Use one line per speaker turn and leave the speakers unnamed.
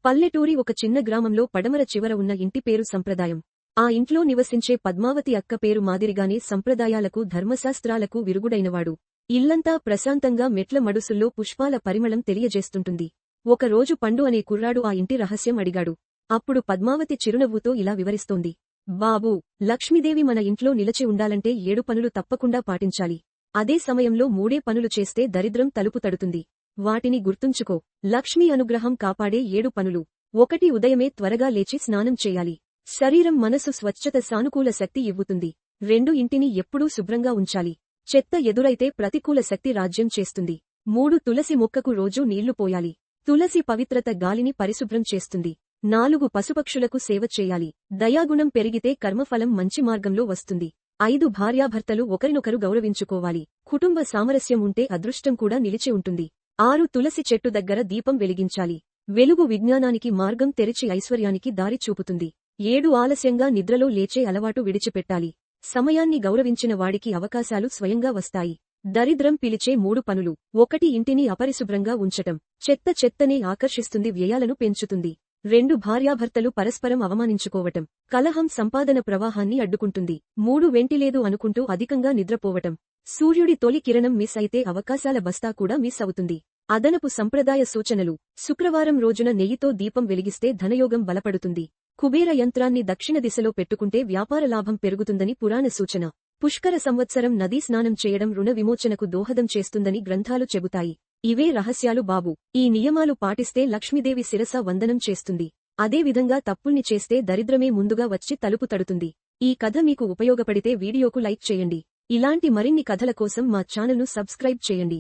పల్లెటూరి ఒక చిన్న గ్రామంలో పడమర చివర ఉన్న ఇంటి పేరు సంప్రదాయం. ఆ ఇంట్లో నివసించే పద్మావతి అక్క పేరు మాదిరిగానే సంప్రదాయాలకు ధర్మశాస్త్రాలకు విరుగుడైనవాడు. ఇల్లంతా ప్రశాంతంగా మెట్ల మడుసుల్లో పుష్పాల పరిమళం తెలియజేస్తుంటుంది. ఒక రోజు పండు అనే కుర్రాడు ఆ ఇంటి రహస్యం అడిగాడు. అప్పుడు పద్మావతి చిరునవ్వుతో ఇలా వివరిస్తోంది. బాబూ, లక్ష్మీదేవి మన ఇంట్లో నిలచి ఉండాలంటే 7 పనులు తప్పకుండా పాటించాలి. అదే సమయంలో 3 పనులు చేస్తే దరిద్రం తలుపు తడుతుంది. వాటిని గుర్తుంచుకో. లక్ష్మీ అనుగ్రహం కాపాడే 7 పనులు. 1 ఉదయమే త్వరగా లేచి స్నానం చేయాలి. శరీరం మనసు స్వచ్ఛత సానుకూల శక్తి ఇవ్వుతుంది. 2 ఇంటిని ఎప్పుడూ శుభ్రంగా ఉంచాలి. చెత్త ఎదురైతే ప్రతికూల శక్తి రాజ్యం చేస్తుంది. 3 తులసి మొక్కకు రోజూ నీళ్లు పోయాలి. తులసి పవిత్రత గాలిని పరిశుభ్రం చేస్తుంది. 4 పశుపక్షులకు సేవ చేయాలి. దయాగుణం పెరిగితే కర్మఫలం మంచి మార్గంలో వస్తుంది. 5 భార్యాభర్తలు ఒకరినొకరు గౌరవించుకోవాలి. కుటుంబ సామరస్యం ఉంటే అదృష్టం కూడా నిలిచి ఉంటుంది. 6 తులసి చెట్టు దగ్గర దీపం వెలిగించాలి. వెలుగు విజ్ఞానానికి మార్గం తెరిచి ఐశ్వర్యానికి దారి చూపుతుంది. 7 ఆలస్యంగా నిద్రలో లేచే అలవాటు విడిచిపెట్టాలి. సమయాన్ని గౌరవించిన వాడికి అవకాశాలు స్వయంగా వస్తాయి. దరిద్రం పిలిచే 3 పనులు. 1 ఇంటిని అపరిశుభ్రంగా ఉంచటం. చెత్తనే ఆకర్షిస్తుంది, వ్యయాలను పెంచుతుంది. 2 భార్యాభర్తలు పరస్పరం అవమానించుకోవటం. కలహం సంపాదన ప్రవాహాన్ని అడ్డుకుంటుంది. 3 వెంటిలేదు అనుకుంటూ అధికంగా నిద్రపోవటం. సూర్యుడి తొలి కిరణం మిస్ అయితే అవకాశాల బస్తా కూడా మిస్ అవుతుంది. అదనపు సంప్రదాయ సూచనలు. శుక్రవారం రోజున నెయ్యితో దీపం వెలిగిస్తే ధనయోగం బలపడుతుంది. కుబేర యంత్రాన్ని దక్షిణ దిశలో పెట్టుకుంటే వ్యాపార లాభం పెరుగుతుందని పురాణ సూచన. పుష్కర సంవత్సరం నదీ స్నానం చేయడం రుణ విమోచనకు దోహదం చేస్తుందని గ్రంథాలు చెబుతాయి. ఇవే రహస్యాలు బాబు. ఈ నియమాలు పాటిస్తే లక్ష్మీదేవి శిరస వందనం చేస్తుంది. అదే విధంగా తప్పుల్ని చేస్తే దరిద్రమే ముందుగా వచ్చి తలుపు తడుతుంది. ఈ కథ మీకు ఉపయోగపడితే వీడియోకు లైక్ చేయండి. ఇలాంటి మరిన్ని కథల కోసం మా ఛానల్ను సబ్స్క్రైబ్ చేయండి.